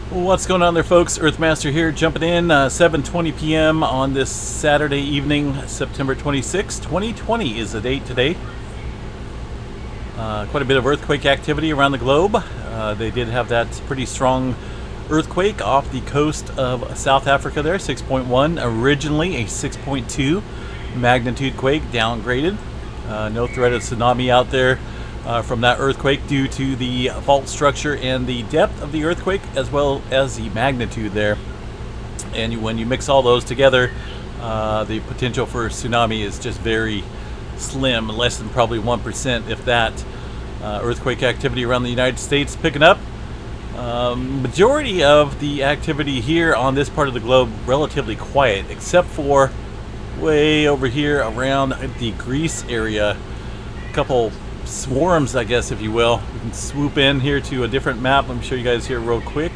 What's going on there, folks? Earthmaster here, jumping in 7:20 p.m. on this Saturday evening, September 26, 2020 is the date today. Quite a bit of earthquake activity around the globe. They did have that pretty strong earthquake off the coast of South Africa there, 6.1, originally a 6.2 magnitude quake, downgraded. No threat of tsunami out there from that earthquake due to the fault structure and the depth of the earthquake, as well as the magnitude there. And when you mix all those together, the potential for tsunami is just very slim, less than probably 1%, if that. Earthquake activity around the United States picking up. Majority of the activity here on this part of the globe relatively quiet, except for way over here around the Greece area. A couple swarms, I guess, if you will. You can swoop in here to a different map. Let me show you guys here real quick.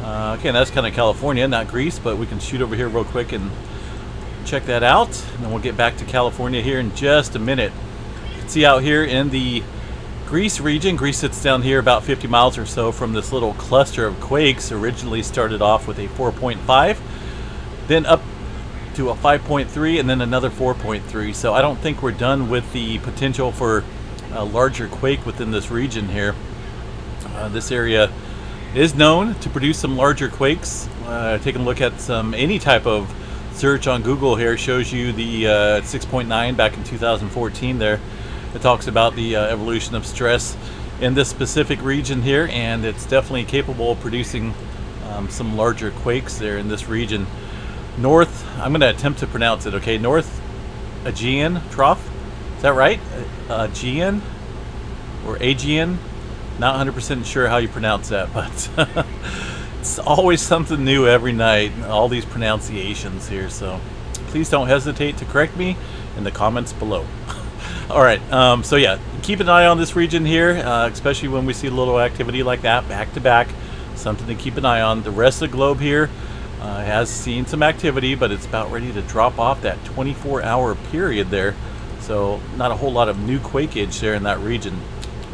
Okay, that's kind of California, not Greece, but we can shoot over here real quick and check that out, and then we'll get back to California here in just a minute. You can see out here in the Greece region, Greece sits down here about 50 miles or so from this little cluster of quakes. Originally started off with a 4.5, then up to a 5.3, and then another 4.3. So I don't think we're done with the potential for a larger quake within this region here. This area is known to produce some larger quakes. Taking a look at any type of search on Google here shows you the 6.9 back in 2014 there. It talks about the evolution of stress in this specific region here, and it's definitely capable of producing some larger quakes there in this region. North, I'm going to attempt to pronounce it, okay? North Aegean Trough, is that right? Aegean or Aegean? Not 100% sure how you pronounce that, but it's always something new every night, all these pronunciations here, so please don't hesitate to correct me in the comments below. All right, so yeah, keep an eye on this region here, especially when we see a little activity like that back to back. Something to keep an eye on. The rest of the globe here has seen some activity, but it's about ready to drop off that 24-hour period there. So not a whole lot of new quakeage there in that region.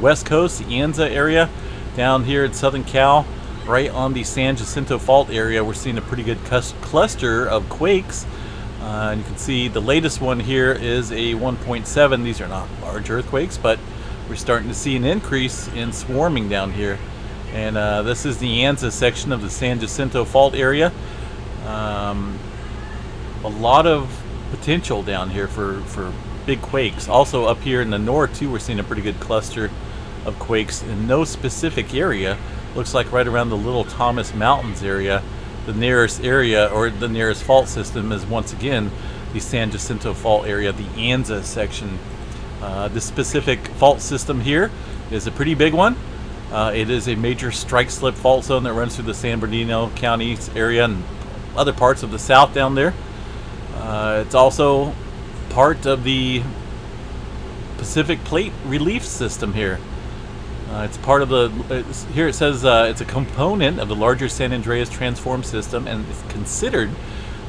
West Coast, the Anza area, down here in Southern Cal, right on the San Jacinto Fault area, we're seeing a pretty good cluster of quakes. And you can see the latest one here is a 1.7. These are not large earthquakes, but we're starting to see an increase in swarming down here. And this is the Anza section of the San Jacinto Fault area. A lot of potential down here for big quakes. Also up here in the north too, we're seeing a pretty good cluster of quakes in no specific area. Looks like right around the Little Thomas Mountains area. The nearest area, or the nearest fault system, is once again the San Jacinto Fault area, the Anza section. This specific fault system here is a pretty big one. It is a major strike slip fault zone that runs through the San Bernardino County area and other parts of the south down there. It's also part of the Pacific Plate Relief System here. It's part of the, here it says it's a component of the larger San Andreas transform system, and it's considered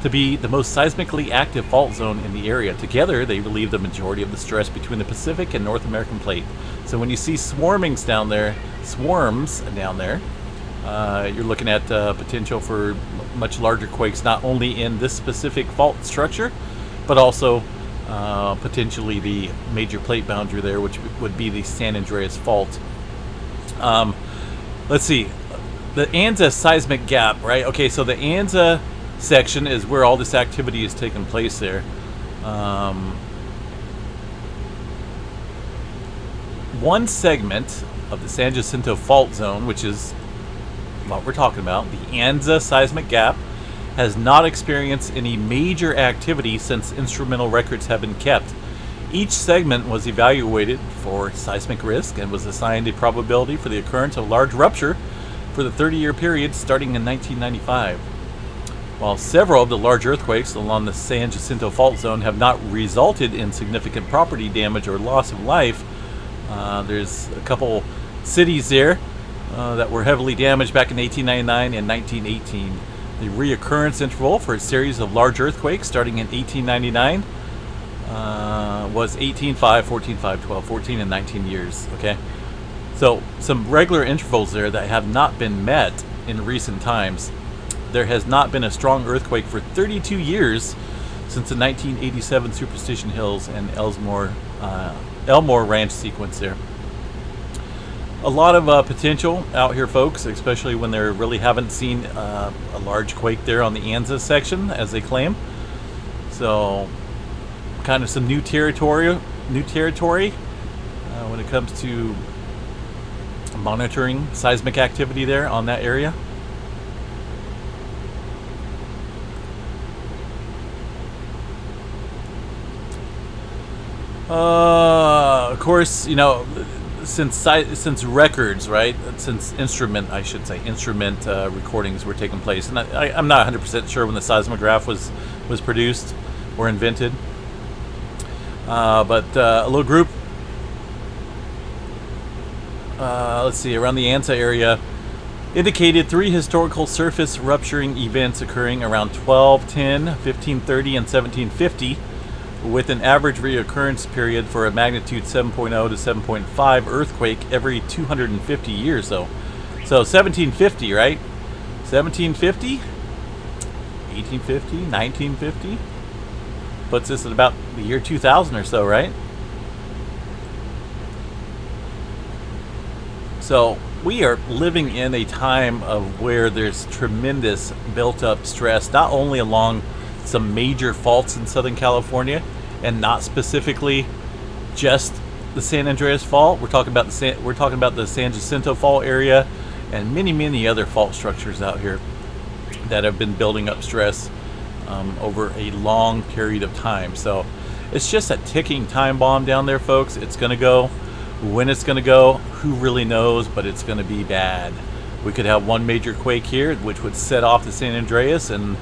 to be the most seismically active fault zone in the area. Together, they relieve the majority of the stress between the Pacific and North American plate. So when you see swarms down there, you're looking at potential for much larger quakes, not only in this specific fault structure, but also potentially the major plate boundary there, which would be the San Andreas Fault. Let's see, the Anza seismic gap, right? Okay, so the Anza section is where all this activity is taking place there. One segment of the San Jacinto Fault Zone, which is what we're talking about, the Anza seismic gap, has not experienced any major activity since instrumental records have been kept. Each segment was evaluated for seismic risk and was assigned a probability for the occurrence of large rupture for the 30-year period starting in 1995. While several of the large earthquakes along the San Jacinto Fault Zone have not resulted in significant property damage or loss of life, there's a couple cities there that were heavily damaged back in 1899 and 1918. The reoccurrence interval for a series of large earthquakes starting in 1899 was 18.5, 14.5, 12, 14, and 19 years. Okay, so some regular intervals there that have not been met in recent times. There has not been a strong earthquake for 32 years since the 1987 Superstition Hills and Elmore Ranch sequence there. A lot of potential out here, folks, especially when they really haven't seen a large quake there on the Anza section, as they claim. So, kind of some new territory when it comes to monitoring seismic activity there on that area. Of course, you know, since records, right? Since instrument recordings were taking place, and I'm not 100% sure when the seismograph was produced or invented. But a little group, let's see, around the Anza area, indicated 3 historical surface rupturing events occurring around 1210, 1530, and 1750, with an average reoccurrence period for a magnitude 7.0 to 7.5 earthquake every 250 years. So 1750, right? 1750, 1850, 1950, puts us at about the year 2000 or so, right? So we are living in a time of where there's tremendous built-up stress, not only along some major faults in Southern California, and not specifically just the San Andreas Fault. We're talking about the San Jacinto Fault area, and many other fault structures out here that have been building up stress over a long period of time. So it's just a ticking time bomb down there, folks. It's going to go. When it's going to go, who really knows? But it's going to be bad. We could have one major quake here, which would set off the San Andreas, and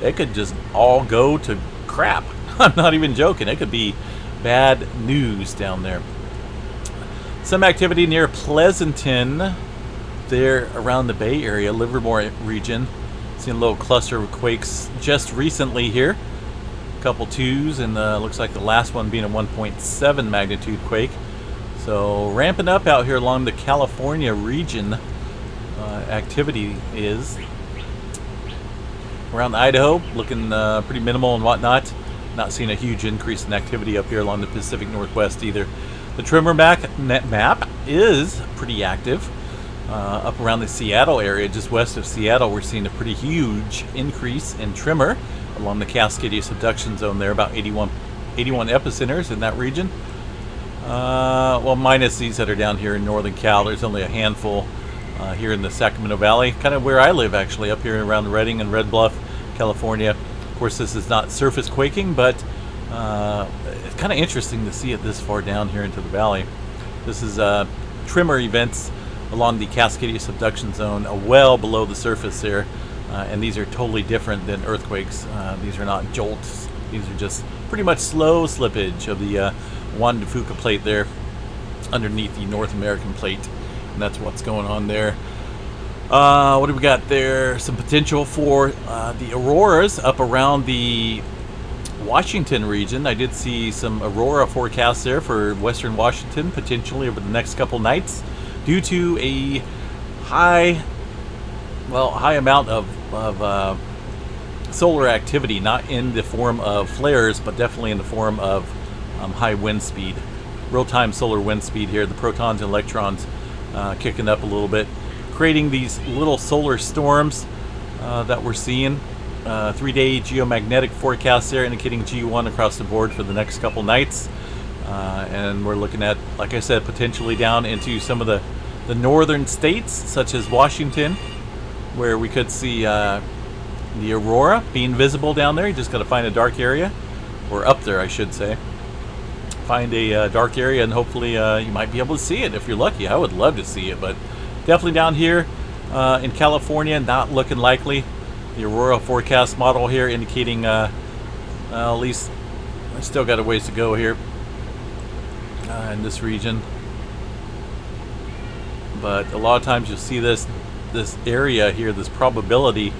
it could just all go to crap. I'm not even joking. It could be bad news down there. Some activity near Pleasanton, there around the Bay Area, Livermore region. Seen a little cluster of quakes just recently here. A couple 2s, and looks like the last one being a 1.7 magnitude quake. So ramping up out here along the California region. Activity is around Idaho, looking pretty minimal and whatnot. Not seeing a huge increase in activity up here along the Pacific Northwest either. The tremor map is pretty active. Up around the Seattle area, just west of Seattle, we're seeing a pretty huge increase in tremor along the Cascadia subduction zone there, about 81 epicenters in that region. Well, minus these that are down here in northern Cal. There's only a handful here in the Sacramento Valley, kind of where I live actually, up here around Redding and Red Bluff, California. Of course, this is not surface quaking, but it's kind of interesting to see it this far down here into the valley. This is tremor events along the Cascadia subduction zone, well below the surface there, and these are totally different than earthquakes. These are not jolts. These are just pretty much slow slippage of the Juan de Fuca plate there underneath the North American plate, and that's what's going on there. What do we got there? Some potential for the auroras up around the Washington region. I did see some aurora forecasts there for western Washington, potentially over the next couple nights, due to a high amount of solar activity, not in the form of flares, but definitely in the form of high wind speed. Real-time solar wind speed here. The protons and electrons kicking up a little bit, creating these little solar storms that we're seeing. 3-day geomagnetic forecast there indicating G1 across the board for the next couple nights. And we're looking at, like I said, potentially down into some of the northern states, such as Washington, where we could see the aurora being visible down there. You just got to find a dark area, or up there, I should say. Find a dark area, and hopefully you might be able to see it if you're lucky. I would love to see it, but definitely down here in California, not looking likely. The aurora forecast model here indicating at least I still got a ways to go here in this region, but a lot of times you'll see this area here, this probability,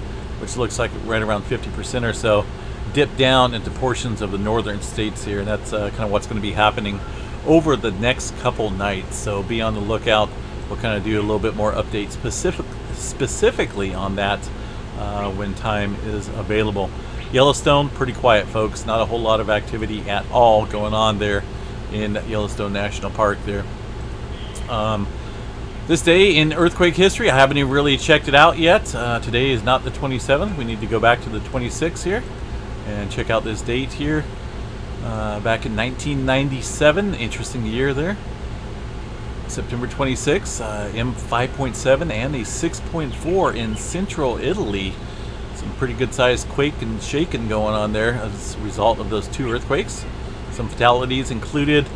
which looks like right around 50% or so, dip down into portions of the northern states here, and that's kind of what's going to be happening over the next couple nights. So be on the lookout. We'll kind of do a little bit more updates specifically on that when time is available. Yellowstone, pretty quiet, folks. Not a whole lot of activity at all going on there in Yellowstone National Park there. This day in earthquake history, I haven't even really checked it out yet. Today is not the 27th. We need to go back to the 26th here and check out this date here. Back in 1997, interesting year there. September 26th, M5.7 and a 6.4 in central Italy. Some pretty good sized quake and shaking going on there as a result of those two earthquakes. Some fatalities included,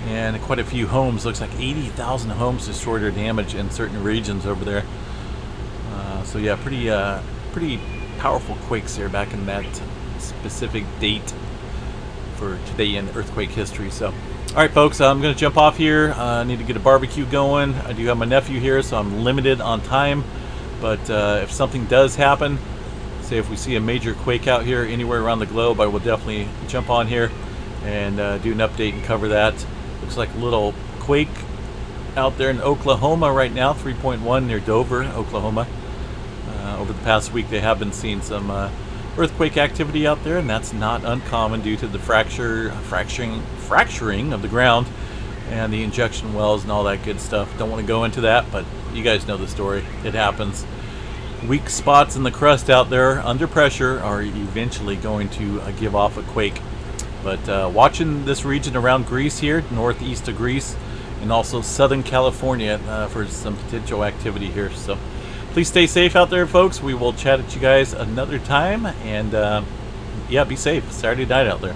and quite a few homes. Looks like 80,000 homes destroyed or damaged in certain regions over there. So yeah, pretty powerful quakes there back in that specific date for today in earthquake history. So alright folks, I'm going to jump off here. I need to get a barbecue going. I do have my nephew here, so I'm limited on time, but if something does happen, say if we see a major quake out here anywhere around the globe, I will definitely jump on here and do an update and cover that. Looks like a little quake out there in Oklahoma right now, 3.1 near Dover, Oklahoma. Over the past week they have been seeing some earthquake activity out there, and that's not uncommon due to the fracturing of the ground and the injection wells and all that good stuff. Don't want to go into that, but you guys know the story. It happens. Weak spots in the crust out there under pressure are eventually going to give off a quake. But watching this region around Greece here, northeast of Greece, and also Southern California for some potential activity here. So please stay safe out there, folks. We will chat at you guys another time, and yeah, be safe. Saturday night out there.